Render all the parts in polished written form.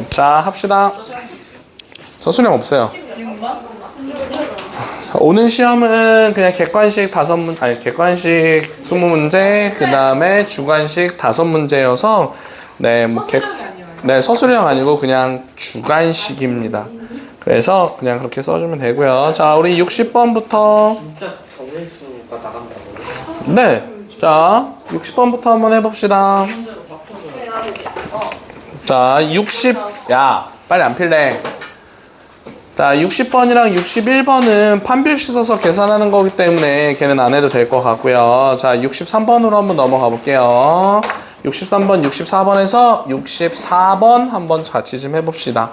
자, 합시다. 서술형 없어요. 오늘 시험은 그냥 객관식 5문, 아니 객관식 20문제, 그 다음에 주관식 5문제여서 네, 네, 서술형 아니고 그냥 주관식입니다. 그래서 그냥 그렇게 써주면 되고요. 자, 우리 60번부터. 진짜 정일수가 나간다고. 네, 자 60번부터 한번 해봅시다. 자, 60, 야, 빨리 안 필래. 자, 60번이랑 61번은 판별식 써서 계산하는 거기 때문에 걔는 안 해도 될 것 같고요. 자, 63번으로 한번 넘어가 볼게요. 63번, 64번에서 64번 한번 같이 좀 해봅시다.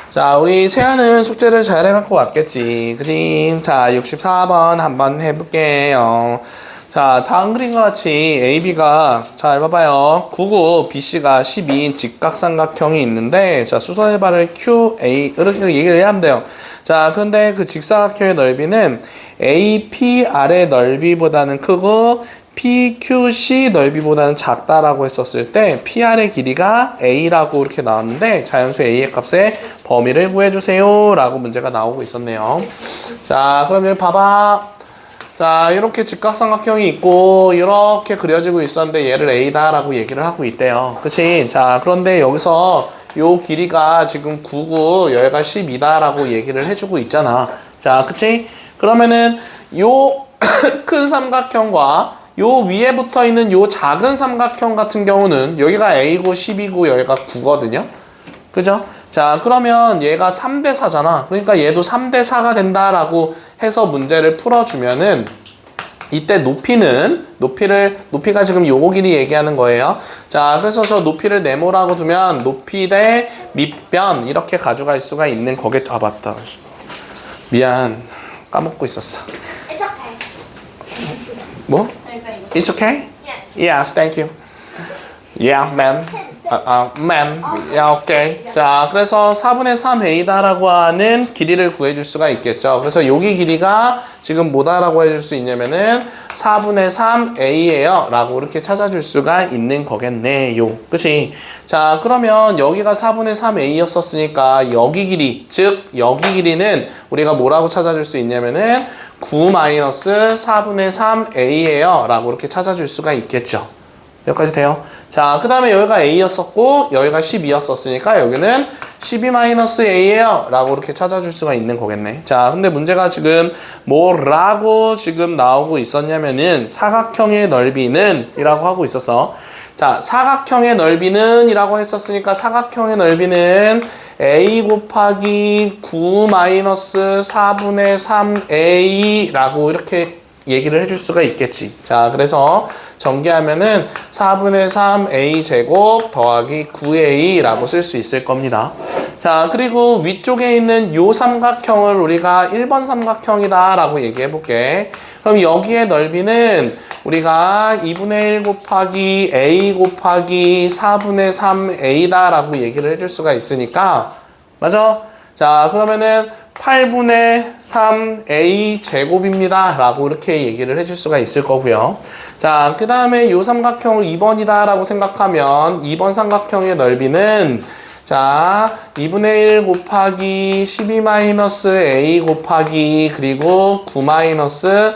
자, 우리 세아는 숙제를 잘 해갖고 왔겠지. 그지? 자, 64번 한번 해볼게요. 자, 다음 그림과 같이 AB가, 잘 봐봐요. 99, BC가 12인 직각삼각형이 있는데, 자, 수선해발을 QA, 이렇게 얘기를 해야 한대요. 자, 그런데 그 직사각형의 넓이는 APR의 넓이보다는 크고, PQC 넓이보다는 작다라고 했었을 때, PR의 길이가 A라고 이렇게 나왔는데, 자연수 A의 값의 범위를 구해주세요. 라고 문제가 나오고 있었네요. 자, 그럼 여기 봐봐. 자, 이렇게 직각삼각형이 있고 이렇게 그려지고 있었는데 얘를 A다 라고 얘기를 하고 있대요. 그치? 자, 그런데 여기서 요 길이가 지금 99, 여기가 12다 라고 얘기를 해주고 있잖아. 자, 그치? 그러면은 요 큰 삼각형과 요 위에 붙어 있는 요 작은 삼각형 같은 경우는 여기가 A고 12고 여기가 9거든요. 그죠? 자, 그러면 얘가 3대 4잖아. 그러니까 얘도 3대 4가 된다라고 해서 문제를 풀어주면은 이때 높이가 지금 요거 길이 얘기하는 거예요. 자, 그래서 저 높이를 네모라고 두면 높이 대 밑변 이렇게 가져갈 수가 있는 거겠. 아, 맞다. 미안. 까먹고 있었어. It's okay. 뭐? It's okay? Yes, thank you. Yeah, ma'am. ma'am. Yeah, okay. 자, 그래서 4분의 3a다라고 하는 길이를 구해줄 수가 있겠죠. 그래서 여기 길이가 지금 뭐다라고 해줄 수 있냐면은 4분의 3a예요. 라고 이렇게 찾아줄 수가 있는 거겠네요. 그치? 자, 그러면 여기가 4분의 3a였었으니까 여기 길이, 즉 여기 길이는 우리가 뭐라고 찾아줄 수 있냐면은 9-4분의 3a예요. 라고 이렇게 찾아줄 수가 있겠죠. 여기까지 돼요. 자, 그 다음에 여기가 A였었고 여기가 12였었으니까 여기는 12-A예요 라고 이렇게 찾아줄 수가 있는 거겠네. 자, 근데 문제가 지금 뭐라고 지금 나오고 있었냐면은 사각형의 넓이는 이라고 하고 있어서, 자, 사각형의 넓이는 이라고 했었으니까 사각형의 넓이는 A 곱하기 9-4분의 3A 라고 이렇게 얘기를 해줄 수가 있겠지. 자, 그래서 전개하면은 4분의 3a 제곱 더하기 9a 라고 쓸 수 있을 겁니다. 자, 그리고 위쪽에 있는 요 삼각형을 우리가 1번 삼각형이다 라고 얘기해 볼게. 그럼 여기의 넓이는 우리가 2분의 1 곱하기 a 곱하기 4분의 3a다 라고 얘기를 해줄 수가 있으니까, 맞아? 자, 그러면은 8분의 3a 제곱입니다 라고 이렇게 얘기를 해줄 수가 있을 거고요. 자, 그 다음에 요 삼각형을 2번이다 라고 생각하면 2번 삼각형의 넓이는, 자, 2분의 1 곱하기 12-a 곱하기 그리고 9-4분의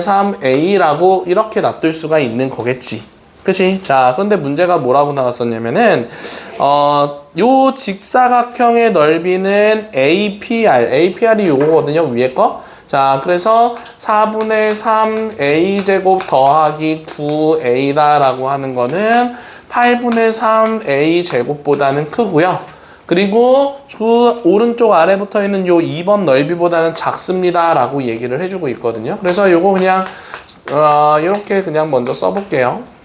3a라고 이렇게 놔둘 수가 있는 거겠지. 그치? 자, 그런데 문제가 뭐라고 나왔었냐면은 요 직사각형의 넓이는 APR이 요거거든요, 위에 거. 자, 그래서 4분의 3a 제곱 더하기 9a다 라고 하는 거는 8분의 3a 제곱보다는 크고요. 그리고 그 오른쪽 아래 붙어 있는 요 2번 넓이보다는 작습니다 라고 얘기를 해주고 있거든요. 그래서 요거 그냥 이렇게 그냥 먼저 써볼게요.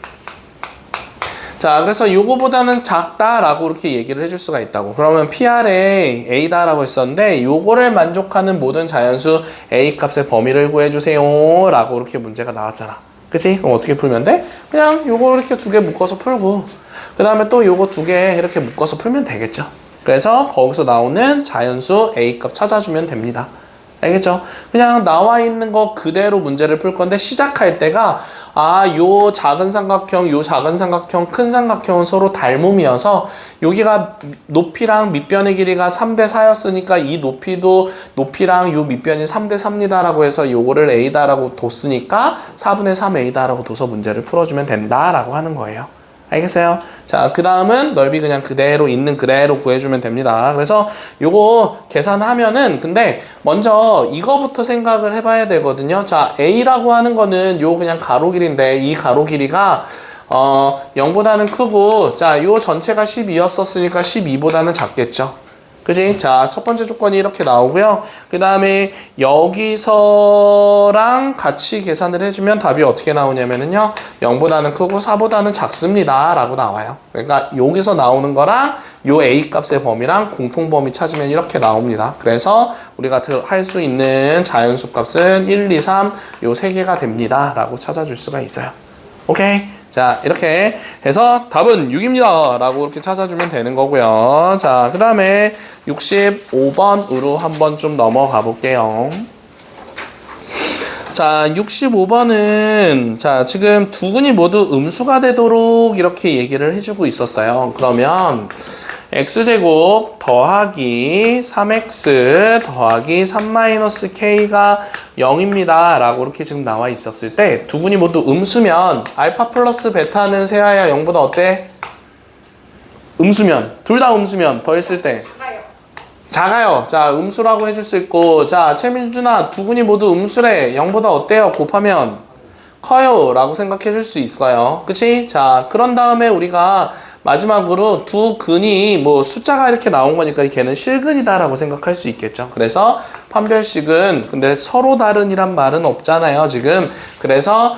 자, 그래서 요거보다는 작다라고 이렇게 얘기를 해줄 수가 있다고. 그러면 PR에 A다라고 했었는데 요거를 만족하는 모든 자연수 A 값의 범위를 구해주세요 라고 이렇게 문제가 나왔잖아. 그치? 그럼 어떻게 풀면 돼? 그냥 요거 이렇게 두 개 묶어서 풀고 그 다음에 또 요거 두 개 이렇게 묶어서 풀면 되겠죠. 그래서 거기서 나오는 자연수 A 값 찾아주면 됩니다. 알겠죠? 그냥 나와 있는 거 그대로 문제를 풀 건데 시작할 때가 요 작은 삼각형, 요 작은 삼각형, 큰 삼각형은 서로 닮음이어서 여기가 높이랑 밑변의 길이가 3대 4였으니까 이 높이도 높이랑 요 밑변이 3대 3이다라고 해서 요거를 A다라고 뒀으니까 4분의 3 A다라고 둬서 문제를 풀어주면 된다라고 하는 거예요. 알겠어요? 자, 그 다음은 넓이 그냥 그대로 있는 그대로 구해주면 됩니다. 그래서 요거 계산하면은 근데 먼저 이거부터 생각을 해봐야 되거든요. 자, A라고 하는 거는 요 그냥 가로 길인데 이 가로 길이가 0보다는 크고 자, 요 전체가 12였었으니까 12보다는 작겠죠. 그지? 자, 첫 번째 조건이 이렇게 나오고요. 그 다음에 여기서랑 같이 계산을 해주면 답이 어떻게 나오냐면은요. 0보다는 크고 4보다는 작습니다. 라고 나와요. 그러니까 여기서 나오는 거랑 요 A 값의 범위랑 공통 범위 찾으면 이렇게 나옵니다. 그래서 우리가 할 수 있는 자연수 값은 1, 2, 3, 요 세 개가 됩니다. 라고 찾아줄 수가 있어요. 오케이? 자, 이렇게 해서 답은 6입니다. 라고 이렇게 찾아주면 되는 거고요. 자, 그 다음에 65번으로 한번 좀 넘어가 볼게요. 자, 65번은 자, 지금 두 근이 모두 음수가 되도록 이렇게 얘기를 해주고 있었어요. 그러면 x제곱 더하기 3x 더하기 3-k가 0입니다. 라고 이렇게 지금 나와 있었을 때 두 분이 모두 음수면 알파 플러스 베타는 세아야 0보다 어때? 음수면 둘 다 음수면 더했을 때 작아요. 작아요. 자, 음수라고 해줄 수 있고 자, 최민준아 두 분이 모두 음수래 0보다 어때요? 곱하면 커요 라고 생각해 줄 수 있어요. 그치? 자, 그런 다음에 우리가 마지막으로 두 근이 뭐 숫자가 이렇게 나온 거니까 걔는 실근이다라고 생각할 수 있겠죠. 그래서 판별식은 근데 서로 다른이란 말은 없잖아요, 지금. 그래서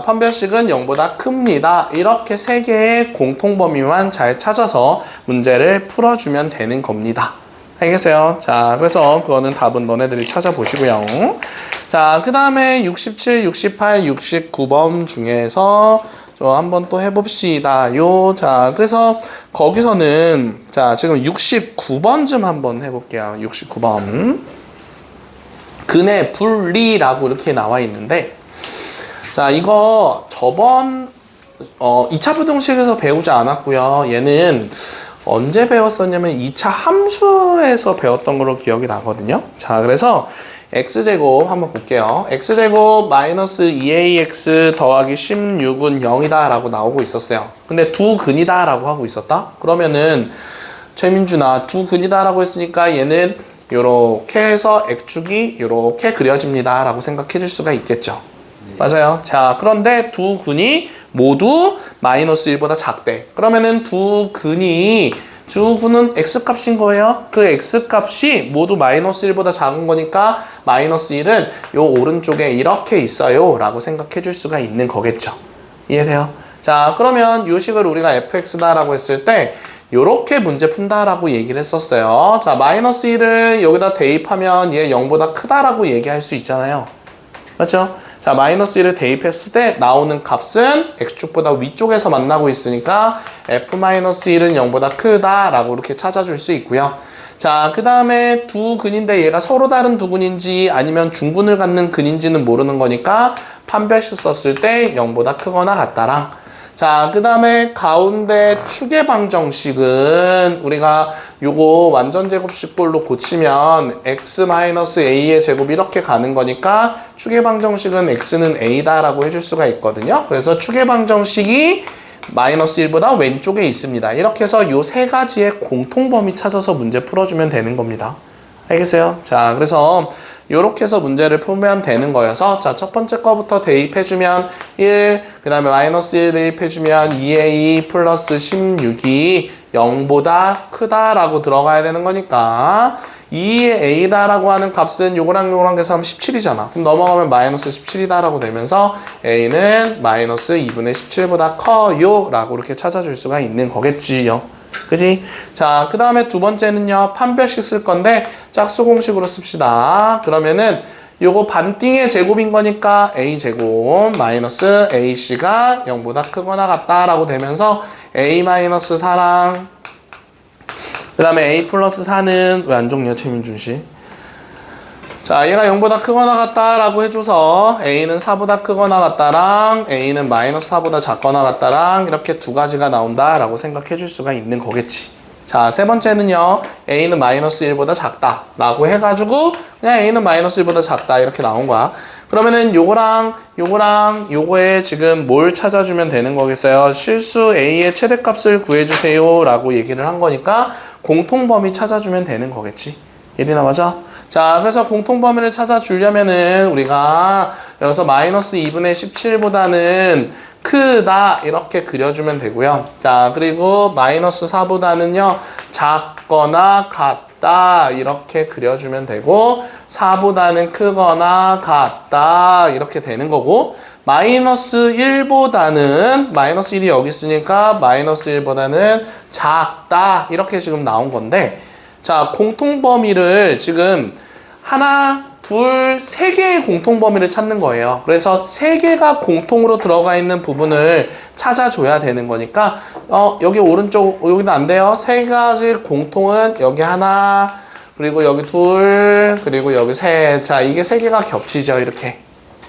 판별식은 0보다 큽니다. 이렇게 세 개의 공통 범위만 잘 찾아서 문제를 풀어주면 되는 겁니다. 알겠어요? 자, 그래서 그거는 답은 너네들이 찾아보시고요. 자, 그 다음에 67, 68, 69번 중에서 한번 또 해봅시다. 자, 그래서 거기서는 자, 지금 69번쯤 한번 해볼게요. 69번. 근의 분리라고 이렇게 나와 있는데 자, 이거 저번 2차 부등식에서 배우지 않았고요. 얘는 언제 배웠었냐면 2차 함수에서 배웠던 걸로 기억이 나거든요. 자, 그래서 x제곱 한번 볼게요. x제곱 마이너스 2ax 더하기 16은 0이다 라고 나오고 있었어요. 근데 두 근이다 라고 하고 있었다? 그러면은 최민준아 두 근이다 라고 했으니까 얘는 요렇게 해서 x축이 요렇게 그려집니다 라고 생각해 줄 수가 있겠죠. 맞아요. 자, 그런데 두 근이 모두 마이너스 1보다 작대. 그러면은 두 근은 x값인 거예요. 그 x값이 모두 마이너스 1보다 작은 거니까 마이너스 1은 요 오른쪽에 이렇게 있어요 라고 생각해 줄 수가 있는 거겠죠. 이해돼요? 자, 그러면 요 식을 우리가 fx다 라고 했을 때 요렇게 문제 푼다 라고 얘기를 했었어요. 자, 마이너스 1을 여기다 대입하면 얘 0보다 크다 라고 얘기할 수 있잖아요. 맞죠? 자, 마이너스 1을 대입했을 때 나오는 값은 x축보다 위쪽에서 만나고 있으니까 f-1은 0보다 크다라고 이렇게 찾아줄 수 있고요. 자, 그 다음에 두 근인데 얘가 서로 다른 두 근인지 아니면 중근을 갖는 근인지는 모르는 거니까 판별식 썼을 때 0보다 크거나 같다랑 자, 그 다음에 가운데 축의 방정식은 우리가 요거 완전 제곱식꼴로 고치면 x-a의 제곱 이렇게 가는 거니까 축의 방정식은 x는 a다라고 해줄 수가 있거든요. 그래서 축의 방정식이 마이너스 1보다 왼쪽에 있습니다. 이렇게 해서 요 세 가지의 공통범위 찾아서 문제 풀어주면 되는 겁니다. 알겠어요? 자, 그래서 요렇게 해서 문제를 풀면 되는 거여서 자, 첫 번째 거부터 대입해주면 1, 그 다음에 마이너스 1 대입해주면 2a 플러스 16이 0보다 크다라고 들어가야 되는 거니까 2a다라고 하는 값은 요거랑 요거랑 계산하면 17이잖아. 그럼 넘어가면 마이너스 17이다라고 되면서 a는 마이너스 2분의 17보다 커요 라고 이렇게 찾아줄 수가 있는 거겠지요. 그지? 자, 그 다음에 두 번째는요, 판별식 쓸 건데, 짝수 공식으로 씁시다. 그러면은, 요거 반띵의 제곱인 거니까, a제곱, 마이너스 ac가 0보다 크거나 같다라고 되면서, a-4랑, 그 다음에 a 플러스 4는, 왜 안 적냐, 최민준 씨? 자, 얘가 0보다 크거나 같다라고 해줘서 A는 4보다 크거나 같다랑 A는 마이너스 4보다 작거나 같다랑 이렇게 두 가지가 나온다라고 생각해 줄 수가 있는 거겠지. 자, 세 번째는요. A는 마이너스 1보다 작다라고 해가지고 그냥 A는 마이너스 1보다 작다 이렇게 나온 거야. 그러면은 요거랑 요거에 지금 뭘 찾아주면 되는 거겠어요? 실수 A의 최대값을 구해주세요 라고 얘기를 한 거니까 공통범위 찾아주면 되는 거겠지. 예린아 맞아? 자, 그래서 공통범위를 찾아주려면은 우리가 여기서 마이너스 2분의 17보다는 크다 이렇게 그려주면 되고요. 자, 그리고 마이너스 4보다는요 작거나 같다 이렇게 그려주면 되고 4보다는 크거나 같다 이렇게 되는 거고 마이너스 1보다는 마이너스 1이 여기 있으니까 마이너스 1보다는 작다 이렇게 지금 나온 건데 자, 공통범위를 지금 하나, 둘, 세 개의 공통범위를 찾는 거예요. 그래서 세 개가 공통으로 들어가 있는 부분을 찾아줘야 되는 거니까 여기 오른쪽, 여기는 안 돼요. 세 가지 공통은 여기 하나, 그리고 여기 둘, 그리고 여기 셋. 자, 이게 세 개가 겹치죠, 이렇게.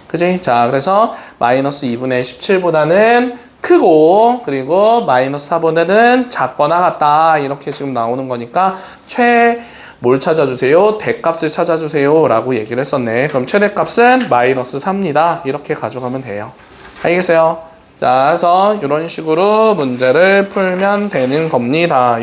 그지? 자, 그래서 마이너스 2분의 17보다는 크고 그리고 마이너스 4보다는 작거나 같다 이렇게 지금 나오는 거니까 뭘 찾아주세요? 대값을 찾아주세요 라고 얘기를 했었네. 그럼 최대값은 마이너스 4입니다. 이렇게 가져가면 돼요. 알겠어요? 자, 그래서 이런 식으로 문제를 풀면 되는 겁니다.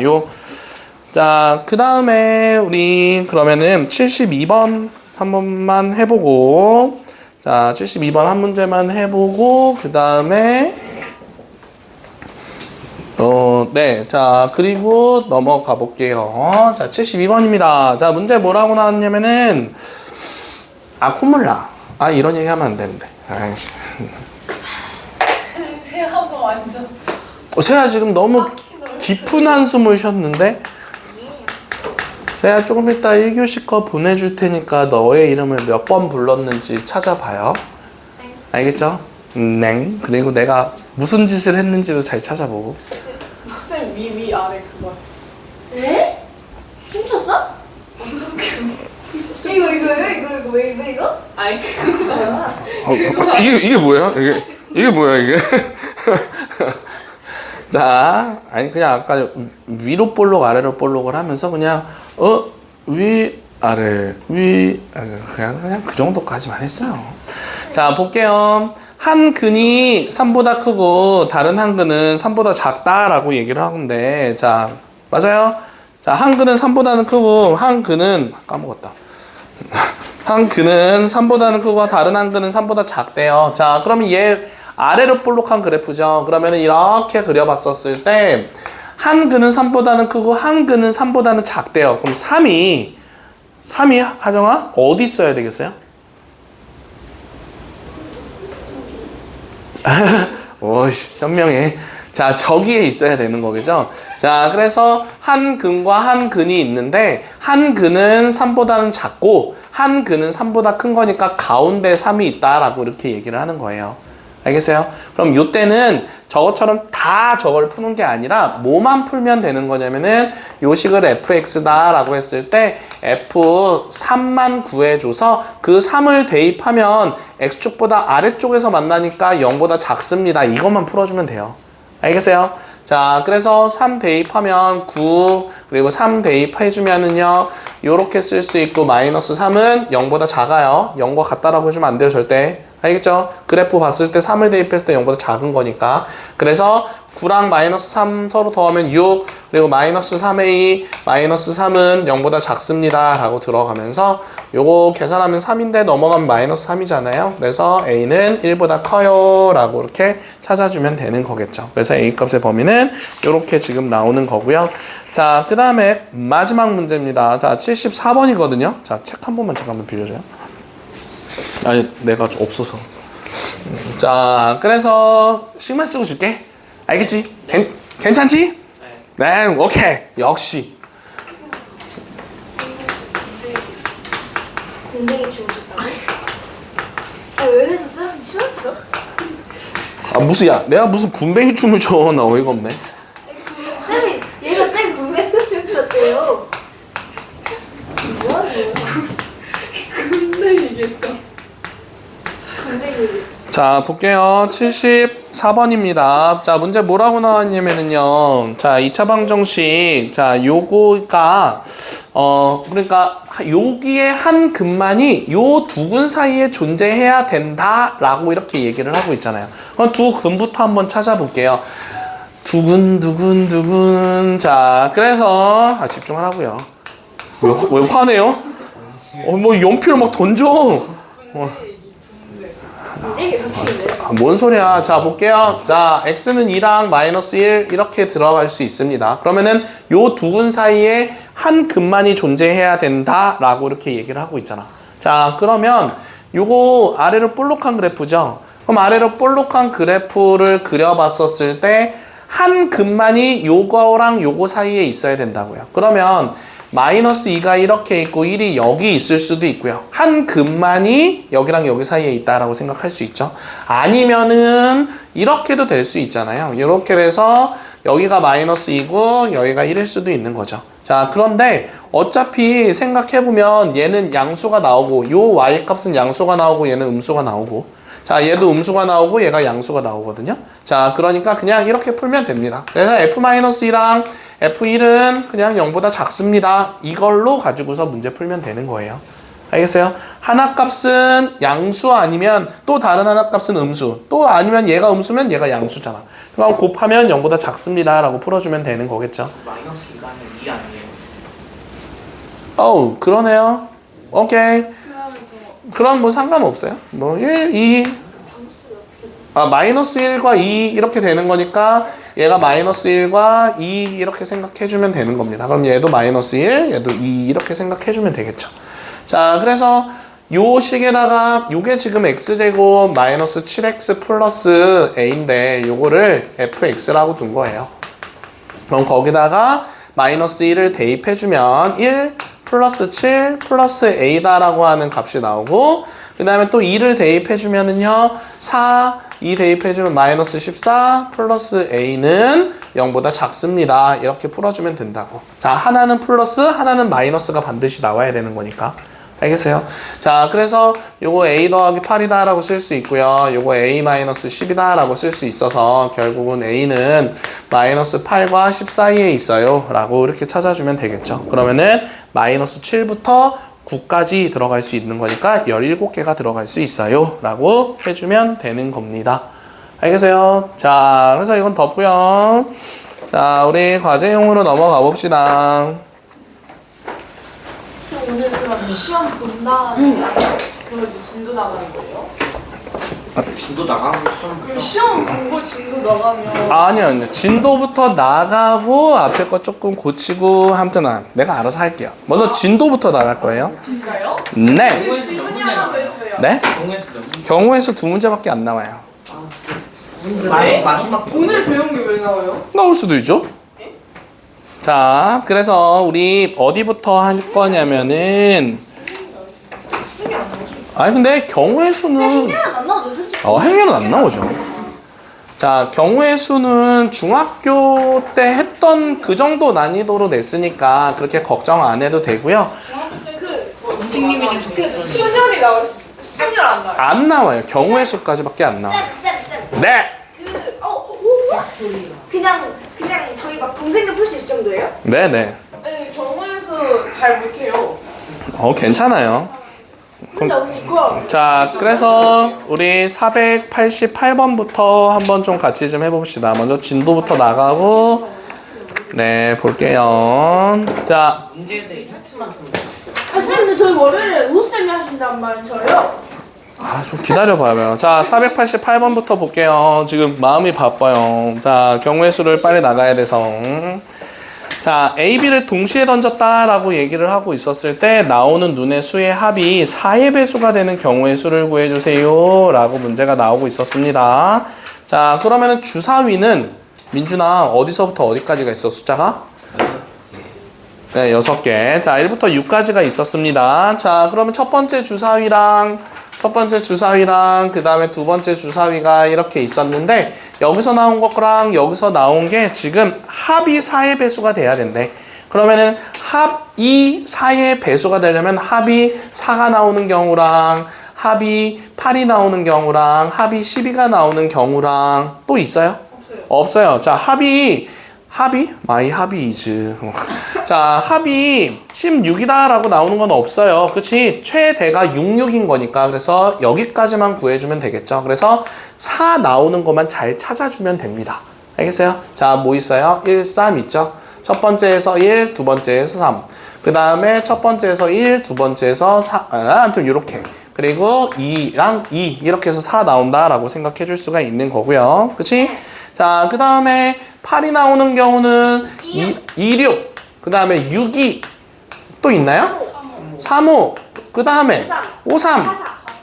자, 그 다음에 우리 그러면은 72번 한 번만 해보고 자, 72번 한 문제만 해보고 그 다음에 네. 자, 그리고 넘어가 볼게요. 자, 72번입니다. 자, 문제 뭐라고 나왔냐면은, 콧물 나. 이런 얘기 하면 안 되는데. 세아가 완전 세아 지금 너무 깊은 한숨을 쉬었는데, 세아 조금 이따 1교시 거 보내줄 테니까 너의 이름을 몇 번 불렀는지 찾아봐요. 알겠죠? 네. 그리고 내가 무슨 짓을 했는지도 잘 찾아보고. 쌤 위 아래 그거 했어. 에? 훔쳤어? 엄청 귀여워. 이거 왜 이거? 아니 그거 이게 뭐야? 이게 뭐야 이게? 자, 아니 그냥 아까 위로 볼록 아래로 볼록을 하면서 그냥 위 아래 그냥 그 정도까지만 했어요. 자, 볼게요. 한 근이 3보다 크고 다른 한 근은 3보다 작다라고 얘기를 하는데 자, 맞아요? 자, 한 근은 3보다는 크고 한 근은 까먹었다. 한 근은 3보다는 크고 다른 한 근은 3보다 작대요. 자, 그러면 얘 아래로 볼록한 그래프죠. 그러면 이렇게 그려봤었을 때 한 근은 3보다는 크고 한 근은 3보다는 작대요. 그럼 3이 가정아 어디 있어야 되겠어요? 오씨, 현명해. 자, 저기에 있어야 되는 거겠죠? 자, 그래서 한 근과 한 근이 있는데 한 근은 3보다는 작고 한 근은 3보다 큰 거니까 가운데 3이 있다라고 이렇게 얘기를 하는 거예요. 알겠어요? 그럼 요때는 저것처럼 다 저걸 푸는 게 아니라 뭐만 풀면 되는 거냐면은 요 식을 fx다 라고 했을 때 f3만 구해줘서 그 3을 대입하면 x축보다 아래쪽에서 만나니까 0보다 작습니다. 이것만 풀어주면 돼요. 알겠어요? 자, 그래서 3 대입하면 9 그리고 3 대입해주면은요 요렇게 쓸 수 있고 마이너스 3은 0보다 작아요. 0과 같다라고 해주면 안 돼요 절대. 알겠죠? 그래프 봤을 때 3을 대입했을 때 0보다 작은 거니까. 그래서 9랑 마이너스 3 서로 더하면 6 그리고 마이너스 3a 마이너스 3은 0보다 작습니다 라고 들어가면서 요거 계산하면 3인데 넘어가면 마이너스 3이잖아요. 그래서 a는 1보다 커요 라고 이렇게 찾아주면 되는 거겠죠. 그래서 a 값의 범위는 이렇게 지금 나오는 거고요. 자, 그 다음에 마지막 문제입니다. 자, 74번이거든요. 자, 책 한 번만 잠깐만 빌려줘요. 아니, 내가 좀 없어서. 자, 그래서 식만 쓰고 줄게. 알겠지? 괜찮지? 네, 오케이. 역시. 군뱅이 춤 췄다고? 왜 해서 사람이 춤을 춰? 야, 내가 무슨 군뱅이 춤을 춰. 나 어이가 없네. 얘가 쌤 군뱅이 춤 췄대요. 뭐하는 거야? 자, 볼게요. 74번입니다. 자, 문제 뭐라고 나왔냐면은요. 자, 2차 방정식. 자, 요거가, 그러니까, 여기에 한 근만이 요 두 근 사이에 존재해야 된다. 라고 이렇게 얘기를 하고 있잖아요. 그럼 두 근부터 한번 찾아볼게요. 두근. 자, 그래서, 집중하라고요. 왜 화내요? 뭐 연필을 막 던져. 뭔 소리야. 자, 볼게요. 자, x는 2랑 마이너스 1 이렇게 들어갈 수 있습니다. 그러면은 요 두 근 사이에 한 근만이 존재해야 된다 라고 이렇게 얘기를 하고 있잖아. 자, 그러면 요거 아래로 볼록한 그래프죠. 그럼 아래로 볼록한 그래프를 그려봤었을 때 한 근만이 요거랑 요거 사이에 있어야 된다고요. 그러면 마이너스 2가 이렇게 있고 1이 여기 있을 수도 있고요. 한 근만이 여기랑 여기 사이에 있다라고 생각할 수 있죠. 아니면은 이렇게도 될 수 있잖아요. 이렇게 돼서 여기가 마이너스 2고 여기가 1일 수도 있는 거죠. 자, 그런데 어차피 생각해보면 얘는 양수가 나오고 요 y 값은 양수가 나오고 얘는 음수가 나오고 자, 얘도 음수가 나오고 얘가 양수가 나오거든요. 자, 그러니까 그냥 이렇게 풀면 됩니다. 그래서 f-2랑 f1은 그냥 0보다 작습니다. 이걸로 가지고서 문제 풀면 되는 거예요. 알겠어요? 하나 값은 양수 아니면 또 다른 하나 값은 음수. 또 아니면 얘가 음수면 얘가 양수잖아. 그럼 곱하면 0보다 작습니다. 라고 풀어주면 되는 거겠죠. 마이너스 2가 하면 2 아니에요? 어우, 그러네요. 오케이. 그다음에 그럼 뭐 상관없어요. 뭐 1, 2. 마이너스 1과 2 이렇게 되는 거니까 얘가 마이너스 1과 2 이렇게 생각해주면 되는 겁니다. 그럼 얘도 마이너스 1, 얘도 2 이렇게 생각해주면 되겠죠. 자, 그래서 요 식에다가 요게 지금 x제곱 마이너스 7x 플러스 a인데 요거를 fx라고 둔 거예요. 그럼 거기다가 마이너스 1을 대입해주면 1 플러스 7 플러스 a다라고 하는 값이 나오고 그 다음에 또 2를 대입해주면은요 4, 2 대입해주면 마이너스 14 플러스 a는 0보다 작습니다. 이렇게 풀어주면 된다고. 자, 하나는 플러스 하나는 마이너스가 반드시 나와야 되는 거니까 알겠어요? 자, 그래서 요거 a 더하기 8이다 라고 쓸 수 있고요. 요거 a 마이너스 10이다 라고 쓸 수 있어서 결국은 a는 마이너스 8과 10 사이에 있어요 라고 이렇게 찾아주면 되겠죠. 그러면은 마이너스 7부터 9까지 들어갈 수 있는 거니까 17개가 들어갈 수 있어요 라고 해주면 되는 겁니다. 알겠어요? 자, 그래서 이건 덮고요. 자, 우리 과제용으로 넘어가 봅시다. 오늘 그럼 시험 본 다음에 그거 이제 진도 나가는 거예요? 진도 나가고 시험 그럼 시험 공부 진도 나가면 아니요. 진도부터 나가고 앞에 거 조금 고치고 아무튼 내가 알아서 할게요. 먼저 진도부터 나갈 거예요. 진짜요? 네. 질문이 하나 더 있어요. 네? 경우에서 몇 경우의 수 2문제밖에 안 나와요. 문제? 네? 마지막 오늘 배운 게 왜 나와요? 나올 수도 있죠. 자, 그래서 우리 어디부터 할 거냐면은 아니 근데 경우의 수는 그냥 안 나오죠 솔직히. 행렬은 안 나오죠. 자, 경우의 수는 중학교 때 했던 그 정도 난이도로 냈으니까 그렇게 걱정 안 해도 되고요. 선생님이 순열이 나올 수 순열 안 나와요. 안 나와요. 경우의 수까지밖에 안 나와요. 쌤. 네. 그냥 저희 막 동생들 풀 수 있을 정도예요? 네네. 아니 경우에서 잘 못해요. 괜찮아요. 근데 언니 그거 자, 그래서 우리 488번부터 한번 좀 같이 좀 해봅시다. 먼저 진도부터 나가고 네, 볼게요. 자, 문제에 대해 힌트만 좀 쌤 근데 저희 월요일에 우쌤이 하신단 말이에요. 좀 기다려봐요. 자, 488번부터 볼게요. 지금 마음이 바빠요. 자, 경우의 수를 빨리 나가야 돼서. 자, A, B를 동시에 던졌다라고 얘기를 하고 있었을 때 나오는 눈의 수의 합이 4의 배수가 되는 경우의 수를 구해주세요 라고 문제가 나오고 있었습니다. 자, 그러면은 주사위는 민준아 어디서부터 어디까지가 있어 숫자가? 네, 6개. 자, 1부터 6까지가 있었습니다. 자, 그러면 첫 번째 주사위랑 그 다음에 두 번째 주사위가 이렇게 있었는데 여기서 나온 것랑 여기서 나온 게 지금 합이 4의 배수가 돼야 된대. 그러면은 합이 4의 배수가 되려면 합이 4가 나오는 경우랑 합이 8이 나오는 경우랑 합이 12가 나오는 경우랑 또 있어요? 없어요. 자, 합이 my 합이 is. 자, 합이 16이다라고 나오는 건 없어요. 그치? 최대가 66인 거니까. 그래서 여기까지만 구해주면 되겠죠. 그래서 4 나오는 것만 잘 찾아주면 됩니다. 알겠어요? 자, 뭐 있어요? 1, 3 있죠? 첫 번째에서 1, 두 번째에서 3. 그 다음에 첫 번째에서 1, 두 번째에서 4. 아무튼 이렇게. 그리고 2랑 2 이렇게 해서 4 나온다라고 생각해 줄 수가 있는 거고요. 그치? 자, 그 다음에 8이 나오는 경우는 2, 6. 그 다음에 6, 2. 또 있나요? 3, 5. 그 다음에 5, 3.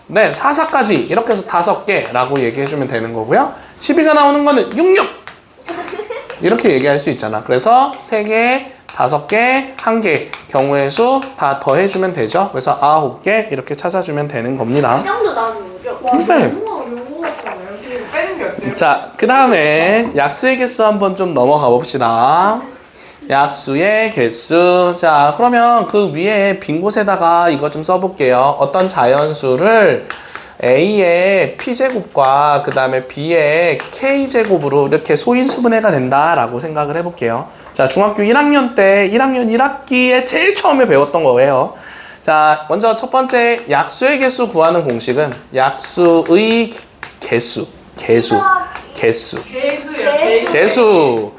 네, 4, 4까지 이렇게 해서 5개라고 얘기해 주면 되는 거고요. 12가 나오는 거는 6, 6. 이렇게 얘기할 수 있잖아. 그래서 3개, 5개, 1개 경우의 수 다 더해주면 되죠. 그래서 9개 이렇게 찾아주면 되는 겁니다. 이 정도 나오는 거죠? 네. 너무 어려운 거잖아요. 이거 빼는 게 어때요? 자, 그 다음에 약수의 개수 한번 좀 넘어가 봅시다. 약수의 개수. 자, 그러면 그 위에 빈 곳에다가 이거 좀 써볼게요. 어떤 자연수를 A의 P제곱과 그 다음에 B의 K제곱으로 이렇게 소인수분해가 된다라고 생각을 해볼게요. 자, 중학교 1학년 때 1학년 1학기에 제일 처음에 배웠던 거예요. 자, 먼저 첫 번째 약수의 개수 구하는 공식은 약수의 개수. 개수요. 개수.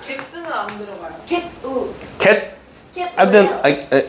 개수는 안 들어가요. get 하여튼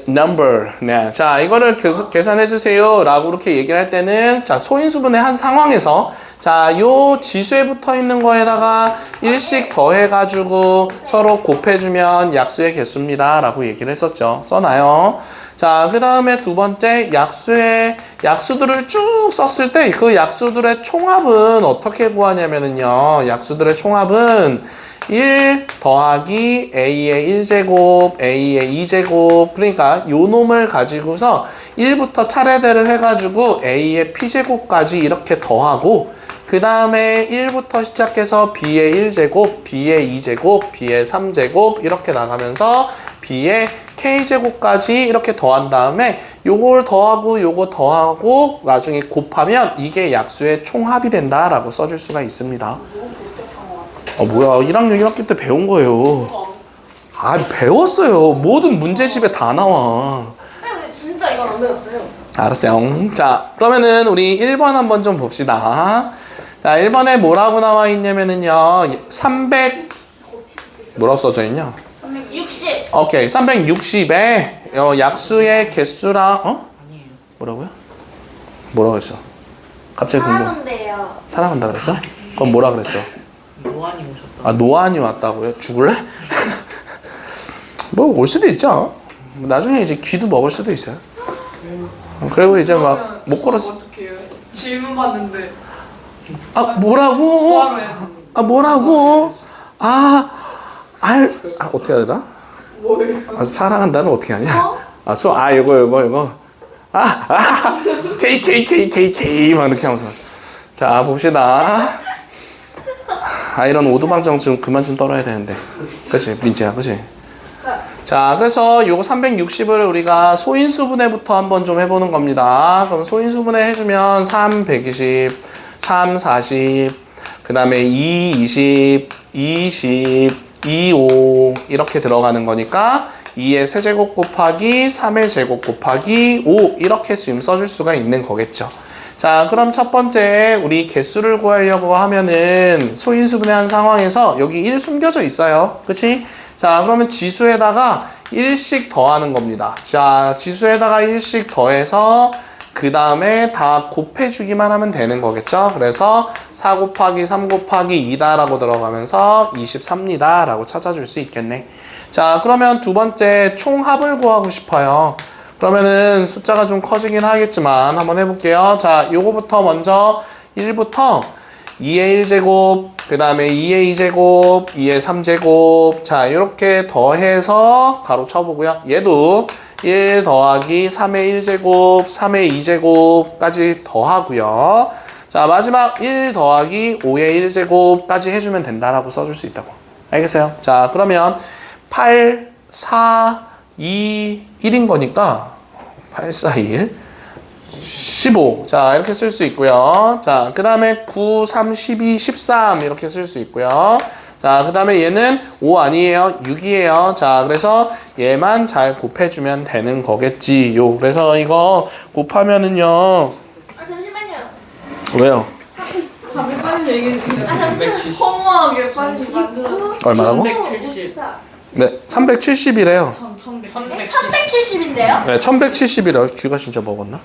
number. 네. 자, 이거를 계산해 주세요 라고 이렇게 얘기를 할 때는 자, 소인수분의 한 상황에서 자, 요 지수에 붙어 있는 거에다가 1씩 더해 가지고 서로 곱해 주면 약수의 개수입니다 라고 얘기를 했었죠. 써놔요. 자, 그 다음에 두 번째 약수들을 쭉 썼을 때 그 약수들의 총합은 어떻게 구하냐면은요. 약수들의 총합은 1 더하기 A의 1제곱, A의 2제곱. 그러니까 요 놈을 가지고서 1부터 차례대로 해가지고 A의 P제곱까지 이렇게 더하고 그 다음에 1부터 시작해서 B의 1제곱, B의 2제곱, B의 3제곱 이렇게 나가면서 B의 K제곱까지 이렇게 더한 다음에 요걸 더하고 요거 더하고 나중에 곱하면 이게 약수의 총합이 된다라고 써줄 수가 있습니다. 뭐야, 1학년 1학기 때 배운 거예요. 아, 배웠어요. 모든 문제집에 다 나와. 근데 진짜 이건 안 배웠어요. 알았어요. 자, 그러면은 우리 1번 한번 좀 봅시다. 자, 1번에 뭐라고 나와 있냐면은요. 300 뭐라고 써져 있냐? 360. 오케이. 360에 약수의 개수랑 뭐라고요? 뭐라고 했어? 갑자기 궁금. 사랑한대요. 사랑한다 그랬어? 그럼 뭐라 그랬어? 노안이 오셨다. 아, 노안이 왔다고요? 죽을래? 뭐 올 수도 있죠. 나중에 이제 귀도 먹을 수도 있어요. 그리고 이제 막 못 걸었어. 어떻게 해요? 질문 받는데 아, 뭐라고? 아, 뭐라고? 어떻게 해야 되나? 뭐예요? 아, 사랑한다는 어떻게 하냐? 이거. K 막 이렇게 하면서. 자, 봅시다. 이런 오두방정 좀 그만 좀 떨어야 되는데. 그치, 민지야, 그치? 자, 그래서 요거 360을 우리가 소인수분해부터 한번 좀 해보는 겁니다. 그럼 소인수분해 해주면 3, 120, 3, 40, 그 다음에 2, 20, 20, 2, 5 이렇게 들어가는 거니까 2의 세제곱 곱하기 3의 제곱 곱하기 5 이렇게 지금 써줄 수가 있는 거겠죠. 자, 그럼 첫 번째 우리 개수를 구하려고 하면은 소인수분해한 상황에서 여기 1 숨겨져 있어요. 그치? 자, 그러면 지수에다가 1씩 더하는 겁니다. 자, 지수에다가 1씩 더해서 그 다음에 다 곱해주기만 하면 되는 거겠죠? 그래서 4 곱하기 3 곱하기 2다라고 들어가면서 23입니다 라고 찾아줄 수 있겠네. 자, 그러면 두 번째 총합을 구하고 싶어요. 그러면은 숫자가 좀 커지긴 하겠지만 한번 해볼게요. 자, 요거부터 먼저 1부터 2의 1제곱, 그 다음에 2의 2제곱, 2의 3제곱. 자, 이렇게 더해서 가로 쳐보고요. 얘도 1 더하기 3의 1제곱, 3의 2제곱까지 더하고요. 자, 마지막 1 더하기 5의 1제곱까지 해주면 된다라고 써줄 수 있다고. 알겠어요? 자, 그러면 8, 4, 2, 1인 거니까 8, 4, 1. 15. 자, 이렇게 쓸 수 있고요. 자, 그 다음에 9, 3, 12, 13 이렇게 쓸 수 있고요. 자, 그 다음에 얘는 5 아니에요. 6이에요. 자, 그래서 얘만 잘 곱해주면 되는 거겠지요. 그래서 이거 곱하면은요. 아 잠시만요. 왜요? 답을 빨리 얘기해주세요. 170. 허무하게 빨리 만들어. 얼마라고? 170. 네, 370이래요. 1170인데요? 네, 1170이래요. 귀가 진짜 먹었나?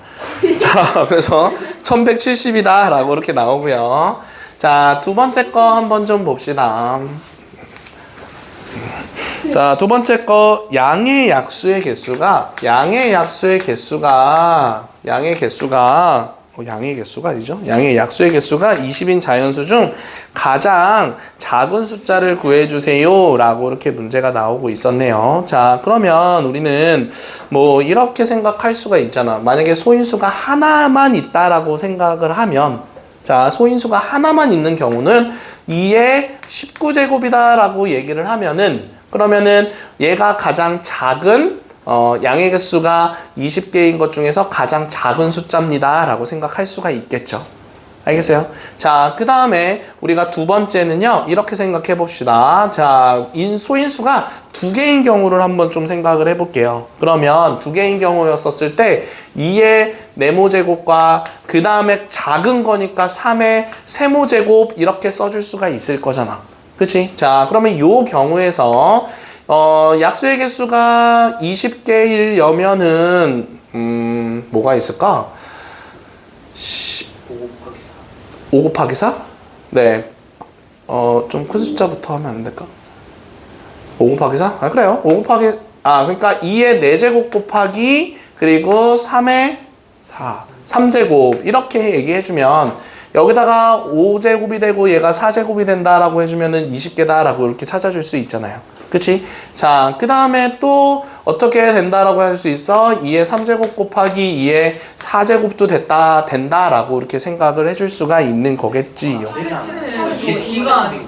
자, 그래서 1170이다 라고 이렇게 나오고요. 자, 두 번째 거 한번 좀 봅시다. 자, 두 번째 거 양의 약수의 개수가 양의 개수가 아니죠? 양의 약수의 개수가 20인 자연수 중 가장 작은 숫자를 구해주세요 라고 이렇게 문제가 나오고 있었네요. 자, 그러면 우리는 뭐 이렇게 생각할 수가 있잖아. 만약에 소인수가 하나만 있다라고 생각을 하면, 자, 소인수가 하나만 있는 경우는 2의 19제곱이다 라고 얘기를 하면은, 그러면은 얘가 가장 작은 양의 개수가 20개인 것 중에서 가장 작은 숫자입니다 라고 생각할 수가 있겠죠. 알겠어요? 자, 그 다음에 우리가 두 번째는요, 이렇게 생각해 봅시다. 자, 소인수가 두 개인 경우를 한번 좀 생각을 해 볼게요. 그러면 두 개인 경우였었을 때 2의 네모제곱과 그 다음에 작은 거니까 3의 세모제곱 이렇게 써줄 수가 있을 거잖아. 그치? 자, 그러면 요 경우에서 약수의 개수가 20개이려면은 뭐가 있을까? 5 곱하기 4? 네. 좀 큰 숫자부터 하면 안 될까? 5 곱하기 4? 아, 그래요. 5 곱하기 그러니까 2의 4제곱 곱하기 그리고 3의 4. 3제곱 이렇게 얘기해 주면 여기다가 5제곱이 되고 얘가 4제곱이 된다라고 해주면은 20개다라고 이렇게 찾아줄 수 있잖아요. 그치? 자, 그 다음에 또 어떻게 된다라고 할 수 있어? 2의 3제곱 곱하기 2의 4제곱도 된다라고 이렇게 생각을 해줄 수가 있는 거겠지요. 이게 D가 아니고.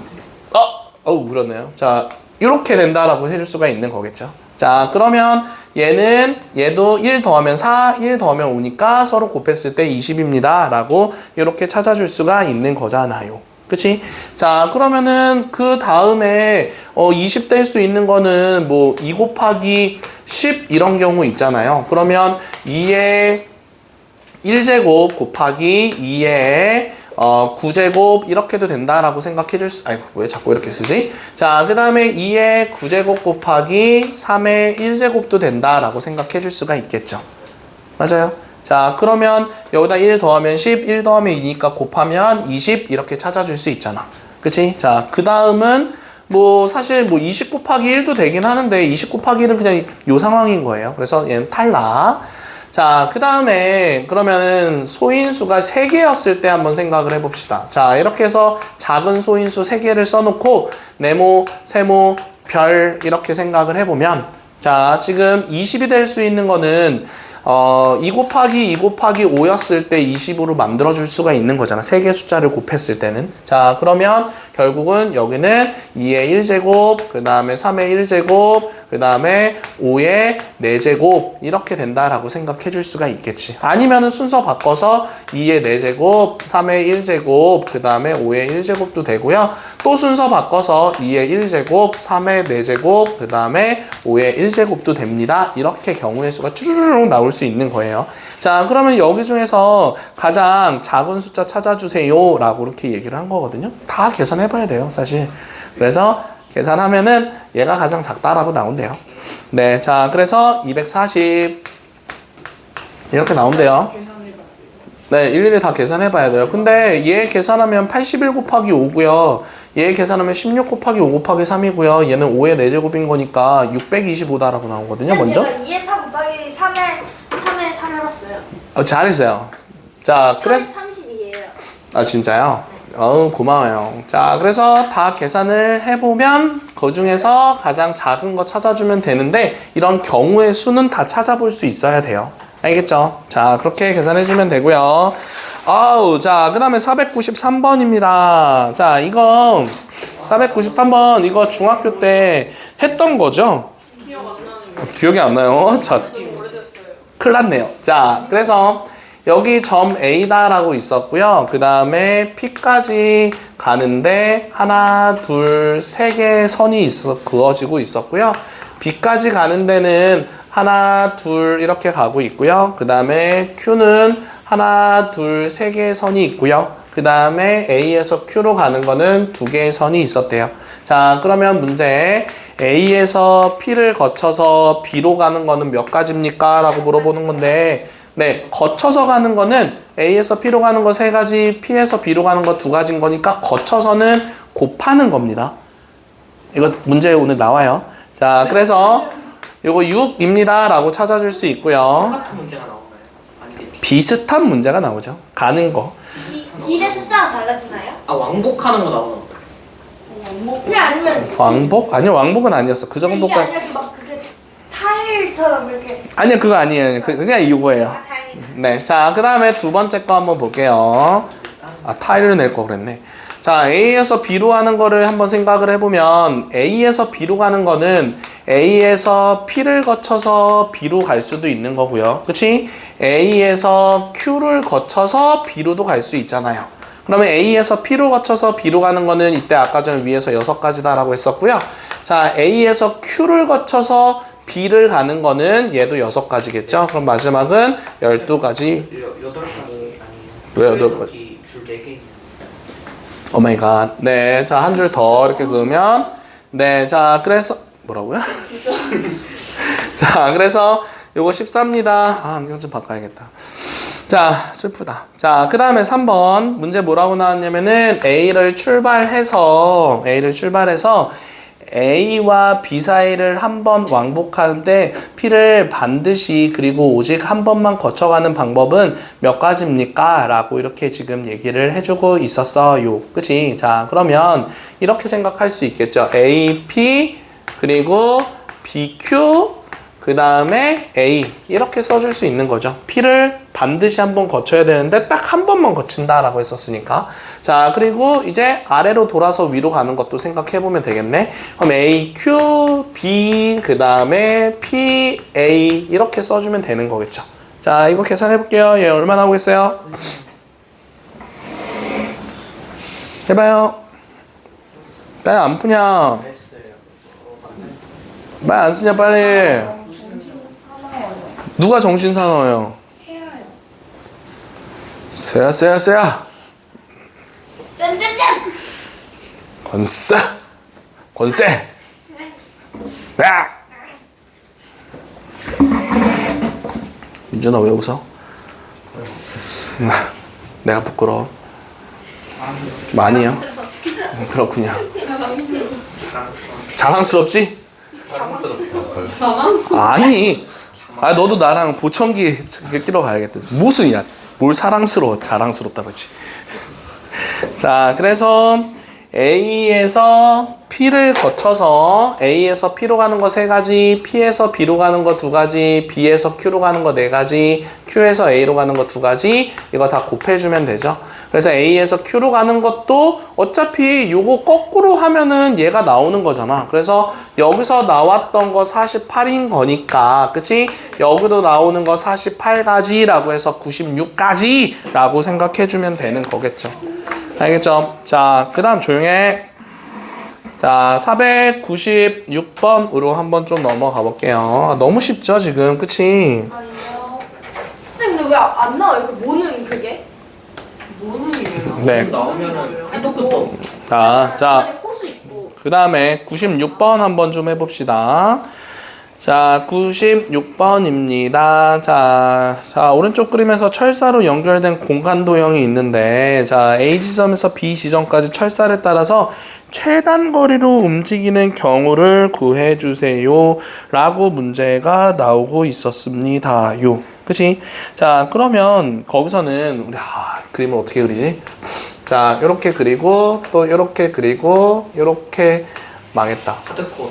그렇네요. 자, 이렇게 된다라고 해줄 수가 있는 거겠죠. 자, 그러면 얘도 1 더하면 4, 1 더하면 5니까 서로 곱했을 때 20입니다. 라고 이렇게 찾아줄 수가 있는 거잖아요. 그치? 자, 그러면은 그 다음에 20 될 수 있는 거는 뭐 2 곱하기 10 이런 경우 있잖아요. 그러면 2의 1제곱 곱하기 2의 9제곱 이렇게도 된다라고 생각해 왜 자꾸 이렇게 쓰지? 자, 그 다음에 2의 9제곱 곱하기 3의 1제곱도 된다라고 생각해 줄 수가 있겠죠. 맞아요? 자, 그러면 여기다 1 더하면 10, 1 더하면 2니까 곱하면 20 이렇게 찾아줄 수 있잖아. 그치? 자, 그 다음은 뭐 사실 뭐 20 곱하기 1도 되긴 하는데 20 곱하기 1은 그냥 요 상황인 거예요. 그래서 얘는 탈락. 자, 그 다음에 그러면은 소인수가 3개였을 때 한번 생각을 해봅시다. 자, 이렇게 해서 작은 소인수 3개를 써놓고 네모, 세모, 별 이렇게 생각을 해보면, 자, 지금 20이 될 수 있는 거는 2 곱하기 2 곱하기 5였을 때 20으로 만들어줄 수가 있는 거잖아. 3개 숫자를 곱했을 때는. 자, 그러면 결국은 여기는 2의 1제곱, 그 다음에 3의 1제곱, 그 다음에 5의 4제곱 이렇게 된다라고 생각해 줄 수가 있겠지. 아니면은 순서 바꿔서 2의 4제곱, 3의 1제곱, 그 다음에 5의 1제곱도 되고요. 또 순서 바꿔서 2의 1제곱, 3의 4제곱, 그 다음에 5의 1제곱도 됩니다. 이렇게 경우의 수가 쭈르륵 나올 수 있는 거예요. 자, 그러면 여기 중에서 가장 작은 숫자 찾아주세요 라고 이렇게 얘기를 한 거거든요. 다 계산해 봐야 돼요, 사실. 그래서 계산하면은 얘가 가장 작다라고 나온대요. 네, 자, 그래서 240 이렇게 나온대요. 네, 일일이 다 계산해 봐야 돼요. 근데 얘 계산하면 81 곱하기 5고요. 얘 계산하면 16 곱하기 5 곱하기 3이고요. 얘는 5의 4제곱인 거니까 625다라고 나오거든요, 먼저. 제가 2의 4 곱하기 3의 3 해봤어요. 잘했어요. 자, 그래서 32예요. 진짜요? 고마워요. 자, 그래서 다 계산을 해보면 그 중에서 가장 작은 거 찾아주면 되는데 이런 경우의 수는 다 찾아볼 수 있어야 돼요. 알겠죠? 자, 그렇게 계산해주면 되고요. 자, 그 다음에 493번입니다. 자, 이거 493번 이거 중학교 때 했던 거죠? 기억이 안 나요. 자, 큰일 났네요. 자, 그래서 여기 점 A다라고 있었고요. 그 다음에 P까지 가는데 하나, 둘, 세 개의 선이 그어지고 있었고요. B까지 가는 데는 하나, 둘 이렇게 가고 있고요. 그 다음에 Q는 하나, 둘, 세 개의 선이 있고요. 그 다음에 A에서 Q로 가는 거는 두 개의 선이 있었대요. 자, 그러면 문제 A에서 P를 거쳐서 B로 가는 거는 몇 가지입니까? 라고 물어보는 건데 네, 거쳐서 가는 거는 A에서 P로 가는 거 세 가지, P에서 B로 가는 거 두 가지인 거니까 거쳐서는 곱하는 겁니다. 이거 문제 오늘 나와요. 자, 그래서 요거 6입니다 라고 찾아줄 수 있고요. 똑같은 문제가 나오나요? 아니겠죠. 비슷한 문제가 나오죠. 가는 거. 길의 숫자가 달라지나요? 아 왕복하는 거 나오나? 그냥 아니면 왕복? 아니요, 왕복은 아니었어. 그 이게 정도까지. 아니라 막 그게 타일처럼 이렇게 아니요, 그거 아니에요. 그냥 이거예요. 아, 다행이다. 네, 자, 그 다음에 두 번째 거 한번 볼게요. 아, 타일을 낼 거 그랬네. 자, A에서 B로 하는 거를 한번 생각을 해보면 A에서 B로 가는 거는 A에서 P를 거쳐서 B로 갈 수도 있는 거고요. 그치? A에서 Q를 거쳐서 B로도 갈 수 있잖아요. 그러면 A에서 P로 거쳐서 B로 가는 거는 이때 아까 전에 위에서 6가지다라고 했었고요. 자, A에서 Q를 거쳐서 B를 가는 거는 얘도 6가지겠죠? 그럼 마지막은 12가지. 8가지 아니에요? 왜 8가지? 줄 4개 있는. 오마이갓. 네, 자, 한 줄 더 이렇게 그으면 네, 자, 그래서 뭐라고요? 자, 그래서 요거 14입니다. 아, 안경 좀 바꿔야겠다. 자, 슬프다. 자, 그 다음에 3번 문제 뭐라고 나왔냐면은 A를 출발해서 A와 B 사이를 한 번 왕복하는데 P를 반드시 그리고 오직 한 번만 거쳐가는 방법은 몇 가지입니까? 라고 이렇게 지금 얘기를 해주고 있었어요. 그치? 자, 그러면 이렇게 생각할 수 있겠죠. A, P 그리고 BQ 그 다음에 A 이렇게 써줄 수 있는 거죠. P를 반드시 한 번 거쳐야 되는데 딱 한 번만 거친다라고 했었으니까. 자, 그리고 이제 아래로 돌아서 위로 가는 것도 생각해 보면 되겠네. 그럼 A, Q, B 그 다음에 P, A 이렇게 써주면 되는 거겠죠. 자, 이거 계산해 볼게요. 얘 얼마나 오겠어요? 해봐요. 빨리 안 푸냐? 말 안 쓰냐 빨리. 누가 정신 사나워요? 세야. 짠짠짠. 권세. 야. 민준아 왜 웃어? 내가 부끄러워. 많이요? 그렇군요. 자랑스럽지? 아니. 아, 너도 나랑 보청기 끼러 가야겠다. 무슨 야, 뭘 사랑스러워, 자랑스럽다 그러지. 자, 그래서 A에서 P를 거쳐서 A에서 P로 가는 거 3가지, P에서 B로 가는 거 2가지, B에서 Q로 가는 거 4가지, Q에서 A로 가는 거 2가지, 이거 다 곱해주면 되죠. 그래서 A에서 Q로 가는 것도 어차피 요거 거꾸로 하면은 얘가 나오는 거잖아. 그래서 여기서 나왔던 거 48인 거니까, 그치? 여기도 나오는 거 48가지라고 해서 96가지라고 생각해주면 되는 거겠죠. 알겠죠? 자, 그 다음 조용해. 자, 496번으로 한번 좀 넘어가 볼게요. 너무 쉽죠, 지금? 그치? 아니요. 선생님 근데 왜 안 나와요? 그 모는 그게? 뭐는 이래요? 네. 나오면은 한도 끝도. 자, 호수 있고. 그 다음에 96번 한번 좀 해봅시다. 자, 96번입니다. 자, 오른쪽 그림에서 철사로 연결된 공간 도형이 있는데, 자, A 지점에서 B 지점까지 철사를 따라서 최단 거리로 움직이는 경우를 구해주세요. 라고 문제가 나오고 있었습니다. 그치? 자, 그러면 거기서는 우리 그림을 어떻게 그리지? 자, 요렇게 그리고 또 요렇게 그리고 요렇게 망했다. 하드코어.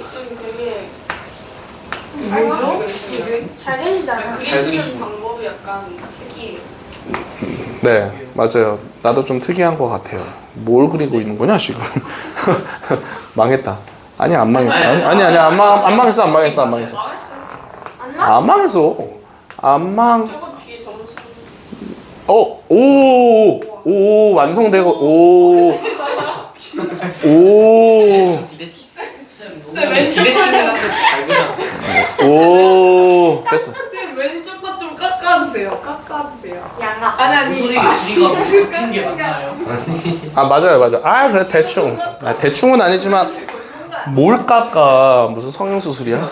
뭐죠? 잘 되시잖아요. 그게 잘 쓰는 그리시네. 방법이 약간 특이해요. 네, 맞아요. 나도 좀 특이한 것 같아요. 뭘 그리고 있는 거냐, 지금? 망했다. 아니, 안 망했어. 아니, 안 망했어. 안 나? 안 망했어. 저거 뒤에 점수 오, 완성되고, 오. 쌤, 왼쪽 잘 그려. 오, 됐어. 쌤 왼쪽 것 좀 깎아주세요. 깎아주세요. 양아. 아니 무슨 소리가 우리가 붙인 게 맞나요? 아, 맞아요. 아, 그래, 대충. 아, 대충은 아니지만, 뭘 깎아. 무슨 성형수술이야?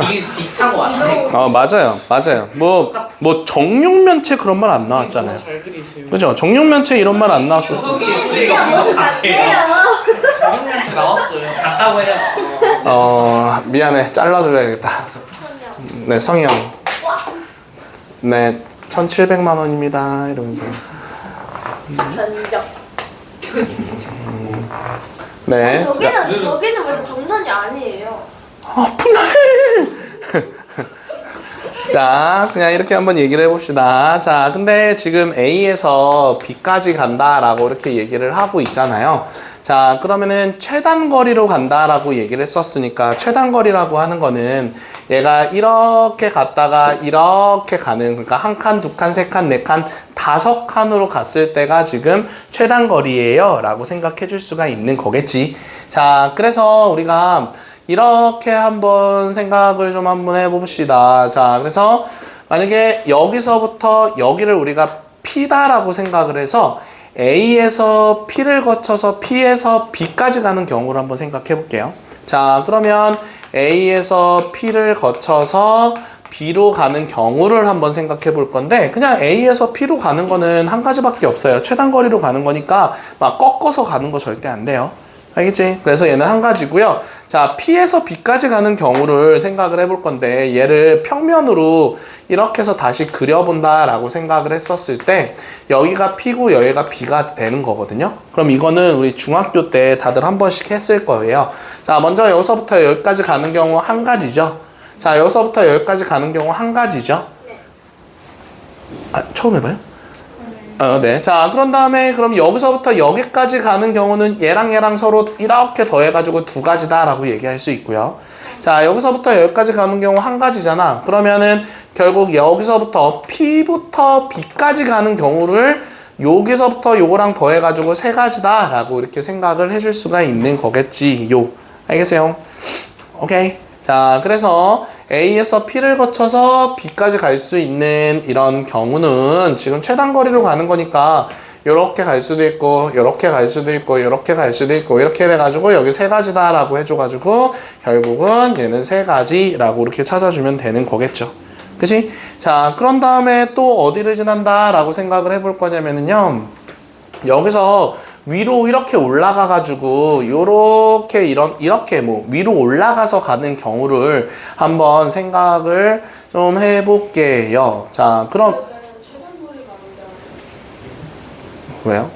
이게 비슷한 거 맞아요. 맞아요. 뭐, 정육면체 그런 말 안 나왔잖아요. 잘 그리세요. 그죠? 정육면체 이런 말 안 나왔었어. 저기 우리가 뭔가 같아요. 정육면체 나왔어요. 같다고 해요. 미안해. 잘라줘야겠다. 네, 성형. 네, 1,700만 원입니다. 이러면서. 견적. 네. 저기는 왜 정선이 아니에요? 아프네. 자, 그냥 이렇게 한번 얘기를 해봅시다. 자, 근데 지금 A에서 B까지 간다라고 이렇게 얘기를 하고 있잖아요. 자, 그러면은 최단거리로 간다라고 얘기를 했었으니까 최단거리라고 하는 거는 얘가 이렇게 갔다가 이렇게 가는, 그러니까 한 칸, 두 칸, 세 칸, 네 칸, 5칸으로 갔을 때가 지금 최단거리예요 라고 생각해 줄 수가 있는 거겠지. 자, 그래서 우리가 이렇게 한번 생각을 좀 한번 해봅시다. 자, 그래서 만약에 여기서부터 여기를 우리가 P다라고 생각을 해서 A에서 P를 거쳐서 P에서 B까지 가는 경우를 한번 생각해 볼게요. 자, 그러면 A에서 P를 거쳐서 B로 가는 경우를 한번 생각해 볼 건데, 그냥 A에서 P로 가는 거는 한 가지밖에 없어요. 최단거리로 가는 거니까 막 꺾어서 가는 거 절대 안 돼요. 알겠지? 그래서 얘는 한 가지고요. 자, P에서 B까지 가는 경우를 생각을 해볼 건데, 얘를 평면으로 이렇게 해서 다시 그려본다라고 생각을 했었을 때 여기가 P고 여기가 B가 되는 거거든요. 그럼 이거는 우리 중학교 때 다들 한 번씩 했을 거예요. 자, 먼저 여기서부터 여기까지 가는 경우 한 가지죠. 자, 여기서부터 여기까지 가는 경우 한 가지죠. 아, 처음 해봐요? 네. 자, 그런 다음에 그럼 여기서부터 여기까지 가는 경우는 얘랑 서로 이렇게 더해가지고 두 가지다라고 얘기할 수 있고요. 자, 여기서부터 여기까지 가는 경우 한 가지잖아. 그러면은 결국 여기서부터 P부터 B까지 가는 경우를 여기서부터 요거랑 더해가지고 세 가지다라고 이렇게 생각을 해줄 수가 있는 거겠지요. 알겠어요? 오케이. 자, 그래서 A에서 P를 거쳐서 B까지 갈 수 있는 이런 경우는 지금 최단거리로 가는 거니까 요렇게 갈 수도 있고 요렇게 갈 수도 있고 요렇게 갈 수도 있고 이렇게 돼가지고 여기 세 가지다라고 해줘가지고 결국은 얘는 세 가지라고 이렇게 찾아주면 되는 거겠죠. 그치? 자, 그런 다음에 또 어디를 지난다라고 생각을 해볼 거냐면은요, 여기서 위로 이렇게 올라가가지고 요렇게 이렇게 뭐 위로 올라가서 가는 경우를 한번 생각을 좀 해볼게요. 자, 그럼 왜요?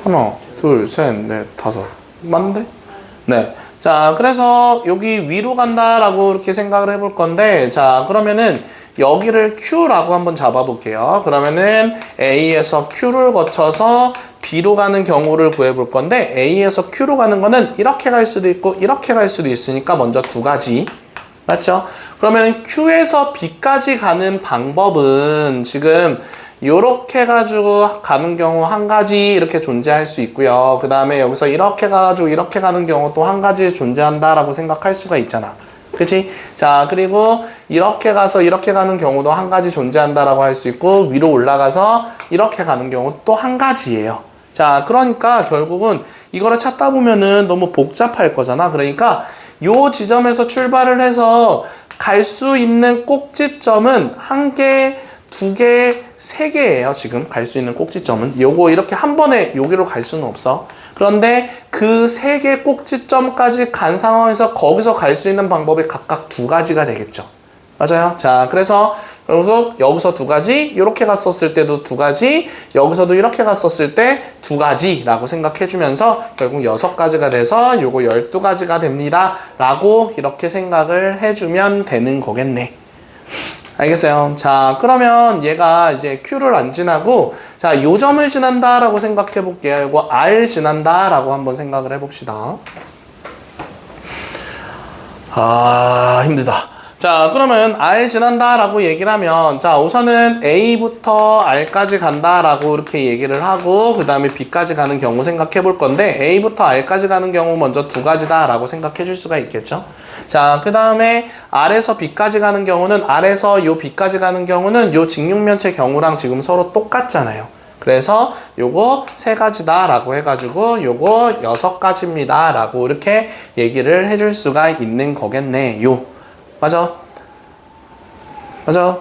하나, 둘, 셋, 넷, 다섯. 맞는데? 네. 자, 그래서 여기 위로 간다라고 이렇게 생각을 해볼 건데, 자, 그러면은 여기를 Q라고 한번 잡아볼게요. 그러면은 A에서 Q를 거쳐서 B로 가는 경우를 구해볼 건데, A에서 Q로 가는 거는 이렇게 갈 수도 있고 이렇게 갈 수도 있으니까 먼저 두 가지. 맞죠? 그러면 Q에서 B까지 가는 방법은 지금 요렇게 해가지고 가는 경우 한 가지 이렇게 존재할 수 있고요. 그 다음에 여기서 이렇게 가가지고 이렇게 가는 경우 또 한 가지 존재한다라고 생각할 수가 있잖아. 그치? 자, 그리고 이렇게 가서 이렇게 가는 경우도 한 가지 존재한다라고 할 수 있고, 위로 올라가서 이렇게 가는 경우 또 한 가지예요. 자, 그러니까 결국은 이거를 찾다 보면은 너무 복잡할 거잖아. 그러니까 요 지점에서 출발을 해서 갈 수 있는 꼭지점은 한 개, 두 개, 세 개예요. 지금 갈 수 있는 꼭지점은. 요거 이렇게 한 번에 여기로 갈 수는 없어. 그런데 그 세 개 꼭지점까지 간 상황에서 거기서 갈 수 있는 방법이 각각 두 가지가 되겠죠. 맞아요? 자, 그래서 결국 여기서 두 가지, 이렇게 갔었을 때도 두 가지, 여기서도 이렇게 갔었을 때 두 가지라고 생각해주면서 결국 6가지가 돼서 요거 12가지가 됩니다. 라고 이렇게 생각을 해주면 되는 거겠네. 알겠어요? 자, 그러면 얘가 이제 Q를 안 지나고, 자, 요 점을 지난다 라고 생각해 볼게요. 이거 R 지난다 라고 한번 생각을 해 봅시다. 아, 힘들다. 자, 자, 그러면 R 지난다라고 얘기를 하면, 자, 우선은 A부터 R까지 간다라고 이렇게 얘기를 하고, 그 다음에 B까지 가는 경우 생각해 볼 건데, A부터 R까지 가는 경우 먼저 두 가지다라고 생각해 줄 수가 있겠죠. 자, 그 다음에 R에서 B까지 가는 경우는, R에서 요 B까지 가는 경우는 요 직육면체 경우랑 지금 서로 똑같잖아요. 그래서 요거 세 가지다라고 해가지고 요거 6가지입니다 라고 이렇게 얘기를 해줄 수가 있는 거겠네요. 맞아? 맞아?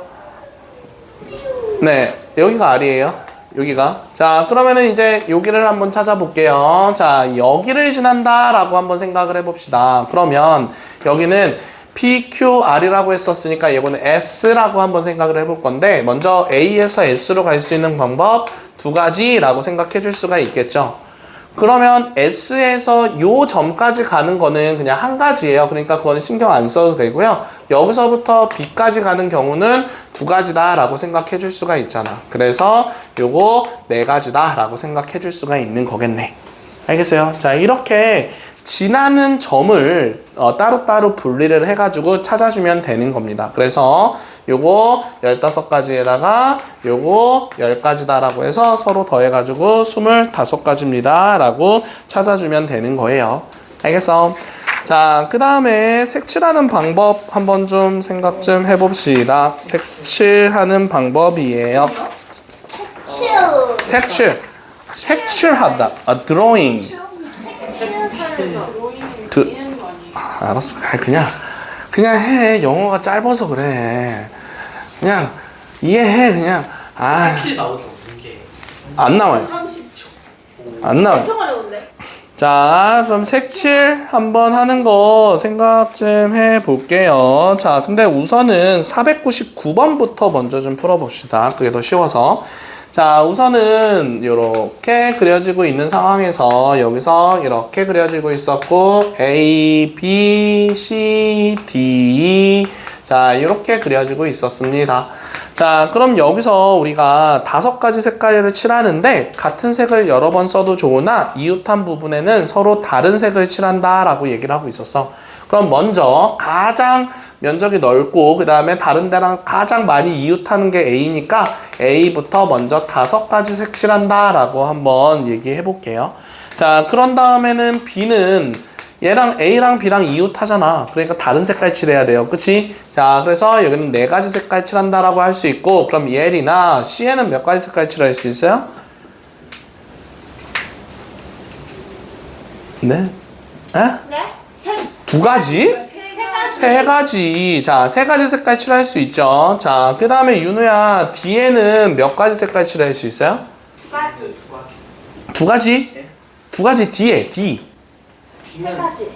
네, 여기가 R이에요. 여기가. 자, 그러면은 이제 여기를 한번 찾아볼게요. 자, 여기를 지난다 라고 한번 생각을 해봅시다. 그러면 여기는 PQR이라고 했었으니까 이거는 S라고 한번 생각을 해볼 건데, 먼저 A에서 S로 갈 수 있는 방법 두 가지라고 생각해 줄 수가 있겠죠. 그러면 S에서 요 점까지 가는 거는 그냥 한 가지예요. 그러니까 그거는 신경 안 써도 되고요. 여기서부터 B까지 가는 경우는 두 가지다 라고 생각해 줄 수가 있잖아. 그래서 요거 네 가지다 라고 생각해 줄 수가 있는 거겠네. 알겠어요? 자, 이렇게 지나는 점을 따로따로 분리를 해가지고 찾아주면 되는 겁니다. 그래서 요거 15가지에다가 요거 10가지다 라고 해서 서로 더해가지고 25가지입니다 라고 찾아주면 되는 거예요. 알겠어? 자, 그 다음에 색칠하는 방법 한번 좀 생각 좀 해봅시다. 색칠하는 방법이에요. 색칠하다. drawing. 알았어. 그냥 해. 영어가 짧아서 그래. 그냥 이해해. 그냥. 색칠 나오죠, 이게. 안 나와요. 30초. 안 나와요. 엄청 어려운데? 자, 그럼 색칠 한번 하는 거 생각 좀 해볼게요. 자, 근데 우선은 499번부터 먼저 좀 풀어봅시다. 그게 더 쉬워서. 자, 우선은 이렇게 그려지고 있는 상황에서 여기서 이렇게 그려지고 있었고 A, B, C, D 자, 이렇게 그려지고 있었습니다. 자, 그럼 여기서 우리가 5가지 색깔을 칠하는데 같은 색을 여러 번 써도 좋으나 이웃한 부분에는 서로 다른 색을 칠한다 라고 얘기를 하고 있었어. 그럼 먼저 가장 면적이 넓고 그 다음에 다른 데랑 가장 많이 이웃하는 게 A니까 A부터 먼저 5가지 색칠한다 라고 한번 얘기해 볼게요. 자, 그런 다음에는 B는 얘랑 A랑 B랑 이웃하잖아. 그러니까 다른 색깔 칠해야 돼요. 그치? 자, 그래서 여기는 4가지 색깔 칠한다 라고 할 수 있고, 그럼 L이나 C에는 몇 가지 색깔 칠할 수 있어요? 네? 에? 네? 2가지? 3가지. 자, 3가지 색깔 칠할 수 있죠. 자, 그 다음에 윤우야, D에는 몇 가지 색깔 칠할 수 있어요? 2가지. 2가지? 2가지 D에, D. 3가지.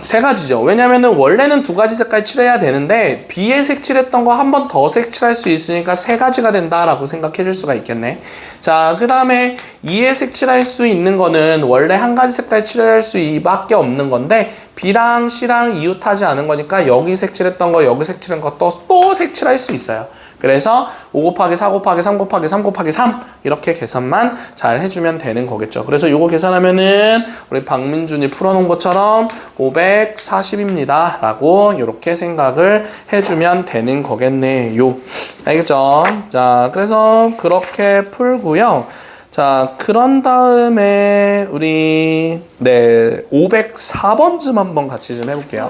3가지죠. 왜냐면은 원래는 2가지 색깔 칠해야 되는데 B에 색칠했던 거 한 번 더 색칠할 수 있으니까 3가지가 된다라고 생각해 줄 수가 있겠네. 자, 그 다음에 E에 색칠할 수 있는 거는 원래 한 가지 색깔 칠할 수밖에 없는 건데 B랑 C랑 이웃하지 않은 거니까 여기 색칠했던 거 여기 색칠한 거 또 색칠할 수 있어요. 그래서 5 곱하기 4 곱하기 3 곱하기 3 곱하기 3 이렇게 계산만 잘 해주면 되는 거겠죠. 그래서 요거 계산하면은 우리 박민준이 풀어놓은 것처럼 540입니다 라고 이렇게 생각을 해주면 되는 거겠네요. 알겠죠? 자, 그래서 그렇게 풀고요. 자, 그런 다음에 우리 504번쯤 한번 같이 좀 해볼게요.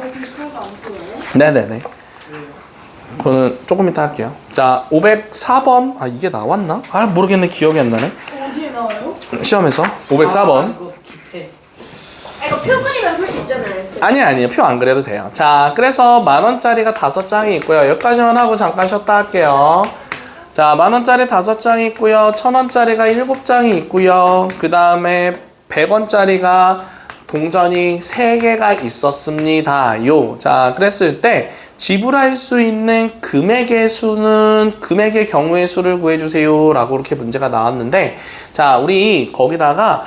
네네네. 그거는 조금 이따 할게요. 자, 504번. 아, 이게 나왔나? 아, 모르겠네. 기억이 안 나네. 어디에 나와요? 시험에서 504번. 이거 기태. 이거 표 그리면 풀 수 있잖아요. 아니에요. 표 안 그래도 돼요. 자, 그래서 10,000원짜리가 5장이 있고요. 여기까지만 하고 잠깐 쉬었다 할게요. 자, 10,000원짜리 5장이 있고요. 1,000원짜리가 7장이 있고요. 그 다음에 100원짜리가 동전이 3개가 있었습니다요. 자, 그랬을 때 지불할 수 있는 금액의 경우의 수를 구해주세요 라고 이렇게 문제가 나왔는데, 자, 우리 거기다가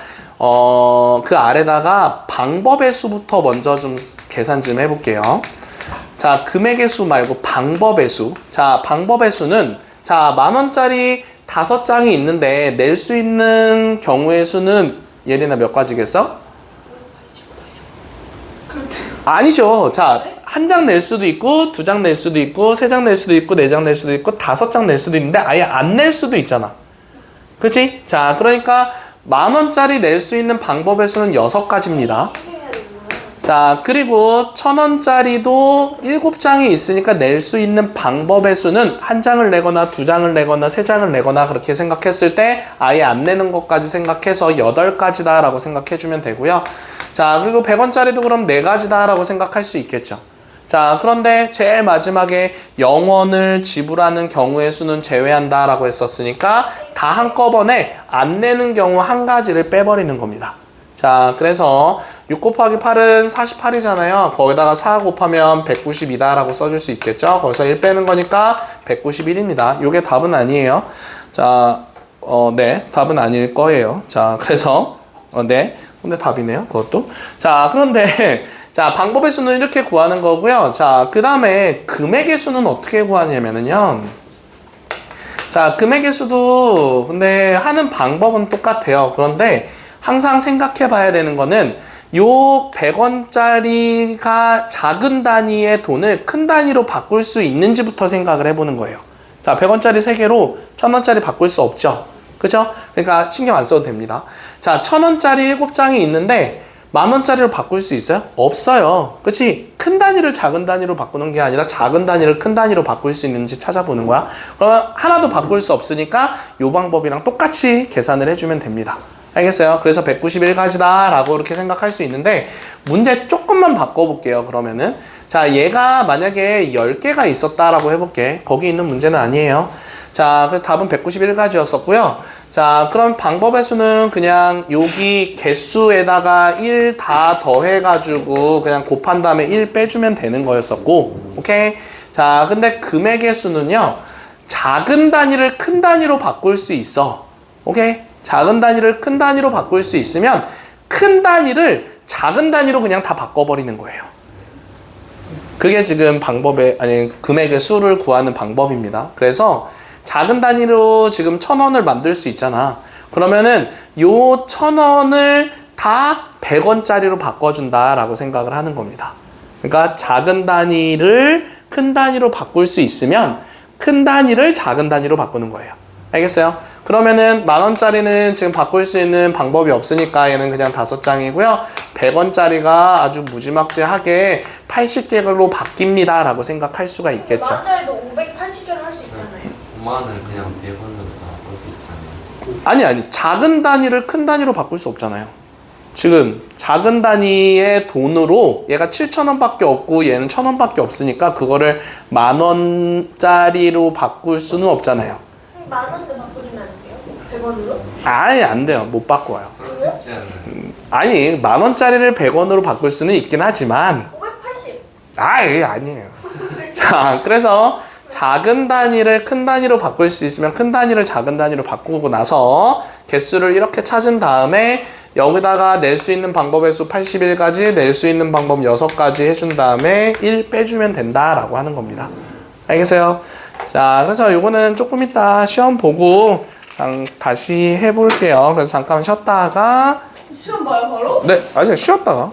그 아래다가 방법의 수부터 먼저 좀 계산 좀 해볼게요. 자, 금액의 수 말고 방법의 수. 자, 방법의 수는, 자, 10,000원짜리 5장이 있는데 낼 수 있는 경우의 수는 예린아 몇 가지겠어? 아니죠. 자, 한 장 낼 수도 있고, 2장 낼 수도 있고, 3장 낼 수도 있고, 4장 낼 수도 있고, 5장 낼 수도 있는데 아예 안 낼 수도 있잖아. 그치? 자, 그러니까 10,000원짜리 낼 수 있는 방법의 수는 6가지입니다. 자, 그리고 1,000원짜리도 7장이 있으니까 낼 수 있는 방법의 수는 1장을 내거나 2장을 내거나 3장을 내거나 그렇게 생각했을 때 아예 안 내는 것까지 생각해서 8가지다 라고 생각해주면 되고요. 자, 그리고 100원짜리도 그럼 4가지다 라고 생각할 수 있겠죠. 자, 그런데 제일 마지막에 0원을 지불하는 경우의 수는 제외한다 라고 했었으니까 다 한꺼번에 안 내는 경우 1가지를 빼버리는 겁니다. 자, 그래서 6 곱하기 8은 48이잖아요. 거기다가 4 곱하면 192다 라고 써줄 수 있겠죠. 거기서 1 빼는 거니까 191입니다. 요게 답은 아니에요. 자, 네, 답은 아닐 거예요. 자, 그래서 네, 근데 답이네요. 그것도. 자, 그런데 자, 방법의 수는 이렇게 구하는 거고요. 자, 그 다음에 금액의 수는 어떻게 구하냐면은요. 자, 금액의 수도 근데 하는 방법은 똑같아요. 그런데 항상 생각해 봐야 되는 거는 요 100원짜리가 작은 단위의 돈을 큰 단위로 바꿀 수 있는지부터 생각을 해보는 거예요. 자, 100원짜리 3개로 1,000원짜리 바꿀 수 없죠. 그죠? 그러니까 신경 안 써도 됩니다. 자, 1,000원짜리 7장이 있는데 10,000원짜리로 바꿀 수 있어요? 없어요. 그치? 큰 단위를 작은 단위로 바꾸는 게 아니라 작은 단위를 큰 단위로 바꿀 수 있는지 찾아보는 거야. 그러면 하나도 바꿀 수 없으니까 요 방법이랑 똑같이 계산을 해주면 됩니다. 알겠어요? 그래서 191가지다 라고 이렇게 생각할 수 있는데 문제 조금만 바꿔볼게요. 그러면은 자, 얘가 만약에 10개가 있었다라고 해볼게. 거기 있는 문제는 아니에요. 자, 그래서 답은 191가지였었고요. 자, 그럼 방법의 수는 그냥 여기 개수에다가 1 다 더해가지고 그냥 곱한 다음에 1 빼주면 되는 거였었고, 오케이? 자, 근데 금액의 수는요, 작은 단위를 큰 단위로 바꿀 수 있어. 오케이? 작은 단위를 큰 단위로 바꿀 수 있으면 큰 단위를 작은 단위로 그냥 다 바꿔버리는 거예요. 그게 지금 방법의, 아니, 금액의 수를 구하는 방법입니다. 그래서 작은 단위로 지금 1,000원을 만들 수 있잖아. 그러면은 요 1,000원을 다 100원짜리로 바꿔준다라고 생각을 하는 겁니다. 그러니까 작은 단위를 큰 단위로 바꿀 수 있으면 큰 단위를 작은 단위로 바꾸는 거예요. 알겠어요? 그러면은 10,000원짜리는 지금 바꿀 수 있는 방법이 없으니까 얘는 그냥 5장이고요. 100원짜리가 아주 무지막지하게 80개로 바뀝니다 라고 생각할 수가 있겠죠. 만원짜리도 580개를 할 수 있잖아요. 5만원 그냥 100원으로 다 바꿀 수 있잖아요. 아니 작은 단위를 큰 단위로 바꿀 수 없잖아요. 지금 작은 단위의 돈으로 얘가 7,000원밖에 없고 얘는 1,000원밖에 없으니까 그거를 10,000원짜리로 바꿀 수는 없잖아요. 만원도 바꿔주면 안 돼요? 100원으로? 아니 안 돼요. 못 바꿔요. 그럴 수 있지 않아요. 아니 10,000원짜리를 100원으로 바꿀 수는 있긴 하지만 580. 아니에요. 자, 그래서 작은 단위를 큰 단위로 바꿀 수 있으면 큰 단위를 작은 단위로 바꾸고 나서 개수를 이렇게 찾은 다음에 여기다가 낼 수 있는 방법의 수 81가지, 낼 수 있는 방법 6가지 해준 다음에 1 빼주면 된다라고 하는 겁니다. 알겠어요? 자, 그래서 요거는 조금 이따 시험 보고 다시 해볼게요. 그래서 잠깐 쉬었다가 시험 봐요 바로? 네, 아니요, 쉬었다가